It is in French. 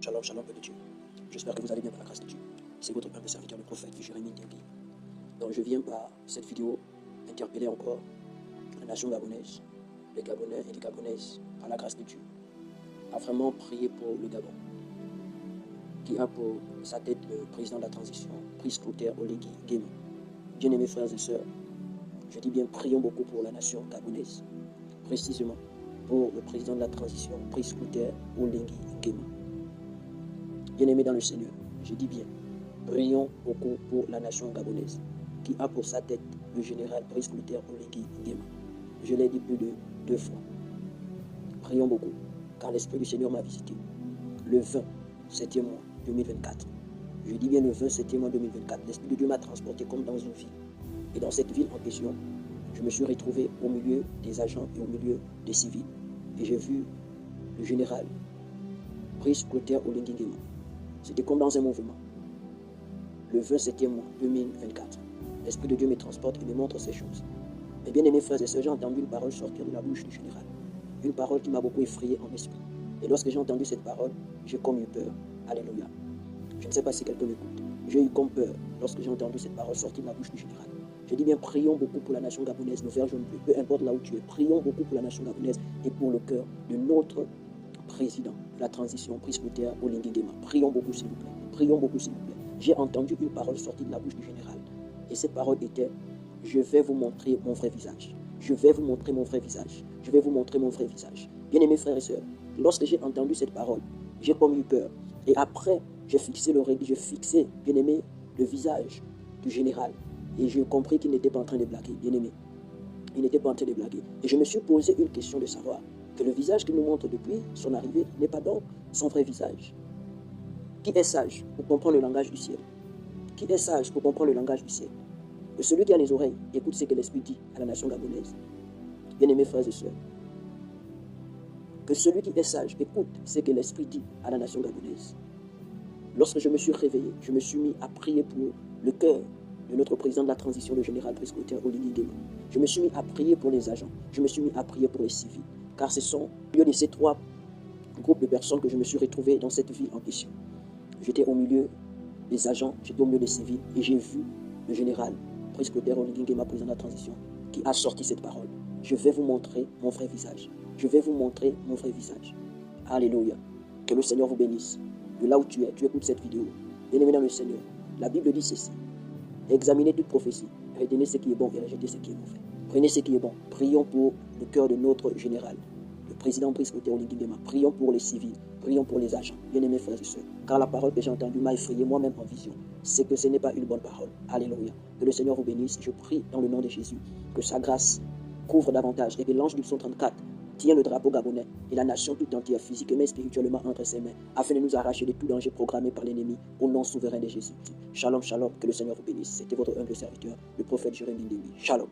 Shalom, shalom, peuple de Dieu. J'espère que vous allez bien par la grâce de Dieu. C'est votre humble serviteur, le prophète Jérémie Ndébi. Donc je viens par cette vidéo interpeller encore la nation gabonaise, les Gabonais et les Gabonaises, par la grâce de Dieu, à vraiment prier pour le Gabon, qui a pour sa tête le président de la transition, Brice Clotaire Oligui Nguema. Bien-aimés frères et sœurs, je dis bien prions beaucoup pour la nation gabonaise, précisément pour le président de la transition, Brice Clotaire Oligui Nguema. Bien-aimés dans le Seigneur, je dis bien, prions beaucoup pour la nation gabonaise, qui a pour sa tête le général Brice Clotaire Oligui Nguema. Je l'ai dit plus de 2 fois. Prions beaucoup, car l'Esprit du Seigneur m'a visité le 20 7e mois 2024. Je dis bien le 20 7e mois 2024. L'Esprit de Dieu m'a transporté comme dans une ville. Et dans cette ville en question, je me suis retrouvé au milieu des agents et au milieu des civils. Et j'ai vu le général Brice Clotaire Oligui Nguema. C'était comme dans un mouvement. Le 27e mois 2024, l'Esprit de Dieu me transporte et me montre ces choses. Mais bien aimés frères et sœurs, j'ai entendu une parole sortir de la bouche du général. Une parole qui m'a beaucoup effrayé en esprit. Et lorsque j'ai entendu cette parole, j'ai comme eu peur. Alléluia. Je ne sais pas si quelqu'un m'écoute. J'ai eu comme peur lorsque j'ai entendu cette parole sortir de la bouche du général. Je dis bien, prions beaucoup pour la nation gabonaise, le vert jaune bleu, peu importe là où tu es. Prions beaucoup pour la nation gabonaise et pour le cœur de notre président de la transition, Brice Clotaire Oligui Nguema. Prions beaucoup s'il vous plaît. Prions beaucoup s'il vous plaît. J'ai entendu une parole sortir de la bouche du général. Et cette parole était: je vais vous montrer mon vrai visage. Je vais vous montrer mon vrai visage. Je vais vous montrer mon vrai visage. Bien-aimés frères et sœurs, lorsque j'ai entendu cette parole, j'ai comme eu peur. Et après, j'ai fixé bien-aimé, le visage du général. Et j'ai compris qu'il n'était pas en train de blaguer, bien-aimé. Il n'était pas en train de blaguer. Et je me suis posé une question de savoir que le visage qu'il nous montre depuis son arrivée n'est pas donc son vrai visage. Qui est sage pour comprendre le langage du ciel? Qui est sage pour comprendre le langage du ciel? Que celui qui a les oreilles écoute ce que l'Esprit dit à la nation gabonaise. Bien-aimés frères et sœurs, que celui qui est sage écoute ce que l'Esprit dit à la nation gabonaise. Lorsque je me suis réveillé, je me suis mis à prier pour le cœur de notre président de la transition, le général Brice Clotaire Oligui Nguema. Je me suis mis à prier pour les agents. Je me suis mis à prier pour les civils. Car ce sont au milieu de ces 3 groupes de personnes que je me suis retrouvé dans cette ville en question. J'étais au milieu des agents, j'étais au milieu des civils et j'ai vu le général Brice Clotaire Oligui Nguema, président de la transition, qui a sorti cette parole. Je vais vous montrer mon vrai visage. Je vais vous montrer mon vrai visage. Alléluia. Que le Seigneur vous bénisse. De là où tu es, tu écoutes cette vidéo. Bien-aimé dans le Seigneur, la Bible dit ceci: examinez toute prophétie, retenez ce qui est bon et rejetez ce qui est mauvais. Prenez ce qui est bon. Prions pour le cœur de notre général, le président Brice Clotaire Oligui Nguema. Prions pour les civils, prions pour les agents. Bien-aimés frères et sœurs, car la parole que j'ai entendue m'a effrayé moi-même en vision. C'est que ce n'est pas une bonne parole. Alléluia. Que le Seigneur vous bénisse. Je prie dans le nom de Jésus que sa grâce couvre davantage et que l'ange du psaume 34 tient le drapeau gabonais et la nation tout entière, physiquement et spirituellement, entre ses mains, afin de nous arracher de tout danger programmé par l'ennemi, au nom souverain de Jésus. Shalom, shalom, que le Seigneur vous bénisse. C'était votre humble serviteur, le prophète Jérémie Ndébi. Shalom.